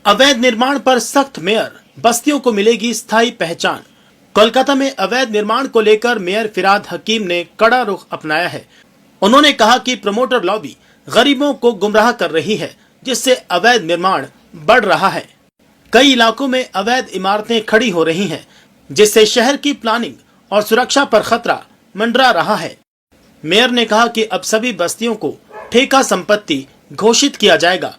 अवैध निर्माण पर सख्त मेयर, बस्तियों को मिलेगी स्थायी पहचान। कोलकाता में अवैध निर्माण को लेकर मेयर फिरहाद हकीम ने कड़ा रुख अपनाया है। उन्होंने कहा कि प्रमोटर लॉबी गरीबों को गुमराह कर रही है, जिससे अवैध निर्माण बढ़ रहा है। कई इलाकों में अवैध इमारतें खड़ी हो रही हैं, जिससे शहर की प्लानिंग और सुरक्षा पर खतरा मंडरा रहा है। मेयर ने कहा कि अब सभी बस्तियों को ठेका संपत्ति घोषित किया जाएगा,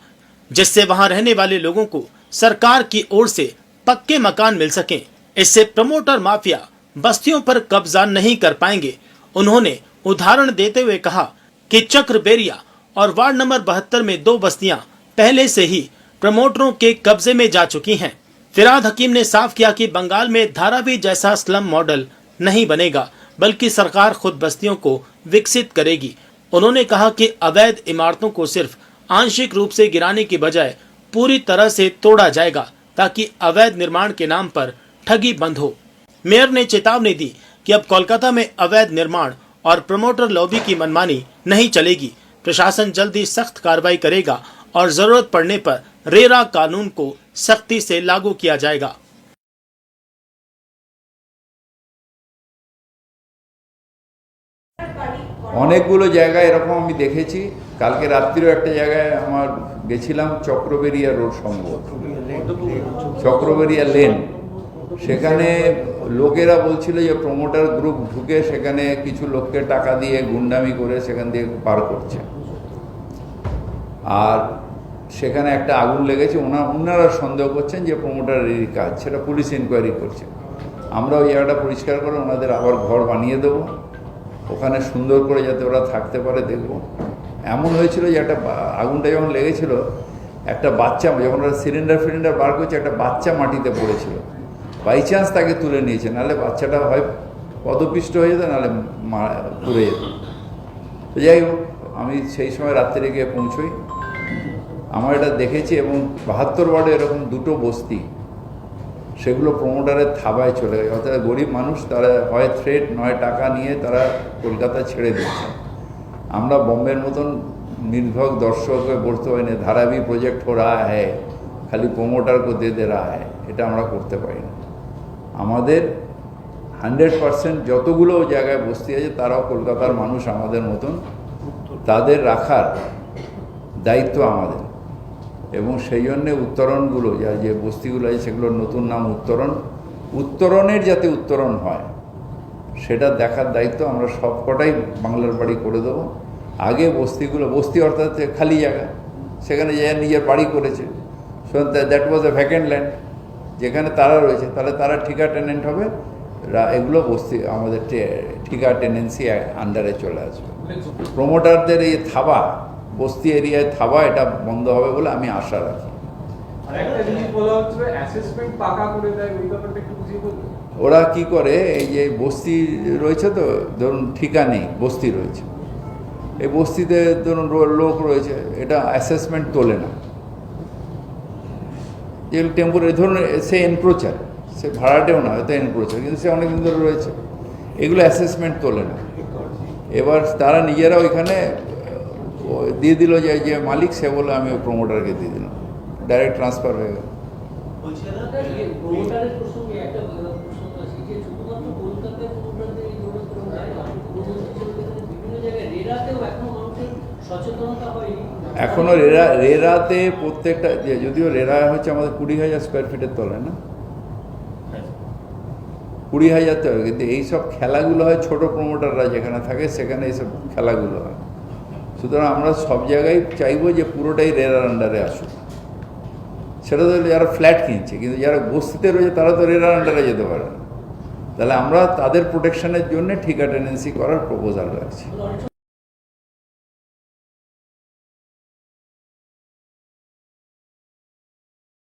जिससे वहां रहने वाले लोगों को सरकार की ओर से पक्के मकान मिल सकें। इससे प्रमोटर माफिया बस्तियों पर कब्जा नहीं कर पाएंगे। उन्होंने उदाहरण देते हुए कहा कि चक्रबेरिया और वार्ड नंबर 72 में 2 बस्तियां पहले से ही प्रमोटरों के कब्जे में जा चुकी हैं। फिरहाद हकीम ने साफ किया कि बंगाल में धारावी जैसा स्लम मॉडल नहीं बनेगा, बल्कि सरकार खुद बस्तियों को विकसित करेगी। उन्होंने कहा कि अवैध इमारतों को सिर्फ आंशिक रूप से गिराने की बजाय पूरी तरह से तोड़ा जाएगा, ताकि अवैध निर्माण के नाम पर ठगी बंद हो। मेयर ने चेतावनी दी कि अब कोलकाता में अवैध निर्माण और प्रमोटर लॉबी की मनमानी नहीं चलेगी। प्रशासन जल्दी सख्त कार्रवाई करेगा और जरूरत पड़ने पर रेरा कानून को सख्ती से लागू किया जाएगा। অনেকগুলো জায়গায় এরকম আমি দেখেছি। কালকে রাত্রিও একটা জায়গায় আমার গেছিলাম, চক্রবেরিয়া রোড সম্ভবত, চক্রবেরিয়া লেন, সেখানে লোকেরা বলছিল যে প্রমোটার গ্রুপ ঢুকে সেখানে কিছু লোককে টাকা দিয়ে গুন্ডামি করে সেখান দিয়ে পার করছে, আর সেখানে একটা আগুন লেগেছে। ওনারা সন্দেহ করছেন যে প্রমোটারেরই কাজ, সেটা পুলিশ ইনকোয়ারি করছে। আমরা ওই জায়গাটা পরিষ্কার করে ওনাদের আবার ঘর বানিয়ে দেবো, ওখানে সুন্দর করে যাতে ওরা থাকতে পারে দেখব। এমন হয়েছিল যে একটা আগুনটা যখন লেগেছিল, একটা বাচ্চা, যখন ওরা সিলিন্ডার বার করছে, একটা বাচ্চা মাটিতে পড়েছিল। বাই চান্স তাকে তুলে নিয়েছে, নাহলে বাচ্চাটা হয় পদপিষ্ট হয়ে যেত, নাহলে পুড়ে যেত। তো যাই হোক, আমি সেই সময় রাত্রে গিয়ে পৌঁছই, আমার এটা দেখেছি। এবং 72 ওয়ার্ডে এরকম 2টো বস্তি, সেগুলো প্রমোটারের থাবায় চলে গেছে। অর্থাৎ গরিব মানুষ, তারা হয় থ্রেট নয় টাকা নিয়ে তারা কলকাতা ছেড়ে দিচ্ছে। আমরা বম্বের মতন নির্ভক দর্শক হয়ে বলতে পারি না ধারাবি প্রজেক্ট হো রা হ্যায়, খালি প্রমোটার কো দে রা হ্যায়, এটা আমরা করতে পারি না। আমাদের 100% যতগুলো জায়গায় বস্তি আছে তারাও কলকাতার মানুষ আমাদের মতন, তাদের রাখার দায়িত্ব আমাদের। এবং সেই জন্যে উত্তরণগুলো, যে বস্তিগুলো আছে সেগুলোর নতুন নাম উত্তরণের যাতে উত্তরণ হয় সেটা দেখার দায়িত্ব আমরা সবকটাই বাংলার বাড়ি করে দেবো। আগে বস্তিগুলো, বস্তি অর্থাৎ খালি জায়গা, সেখানে যে নিজের বাড়ি করেছে, that was A vacant land, যেখানে তারা রয়েছে, তাহলে তারা ঠিকা টেনেন্ট হবে। এগুলো বস্তি আমাদের ঠিকা টেনেন্সি আন্ডারে চলে আসবে। প্রমোটারদের এই থাবা, বস্তি এরিয়ায় থাবা, এটা বন্ধ হবে বলে আমি আশা রাখি। ওরা কি করে, এই যে বস্তি রয়েছে, তো ধরুন ঠিকা নেই, বস্তি রয়েছে, এই বস্তিতে ধরুন লোক রয়েছে, এটা অ্যাসেসমেন্ট তোলে না। যেগুলো টেম্পোরারি, ধরুন সে এনক্রোচার, সে ভাড়াটেও না, হয়তো এনক্রোচার, কিন্তু সে অনেকদিন ধরে রয়েছে, এগুলো অ্যাসেসমেন্ট তোলে না। এবার তারা নিজেরা ওইখানে দিয়ে দিল, যে মালিক সে বলে আমি ওই প্রমোটারকে দিয়ে দিলাম, ডাইরেক্ট ট্রান্সফার হয়ে গেল। এখনো রেরাতে প্রত্যেকটা, যদিও রেরা হচ্ছে আমাদের 20,000 স্কোয়ার ফিটের তলায়, না 20,000 তলায়, কিন্তু এইসব খেলাগুলো হয় ছোট প্রমোটাররা যেখানে থাকে, সেখানে এইসব খেলাগুলো হয়। সুতরাং আমরা সব জায়গায় চাইবো যে পুরোটাই রেরার আন্ডারে আসুক। সেটা তো যারা ফ্ল্যাট কিনছে, কিন্তু যারা বস্তিতে রয়েছে তারা তো রেরার আন্ডারে যেতে পারে না। তাহলে আমরা তাদের প্রোটেকশনের জন্য ঠিকা টেনেন্সি করার প্রপোজাল রাখছি।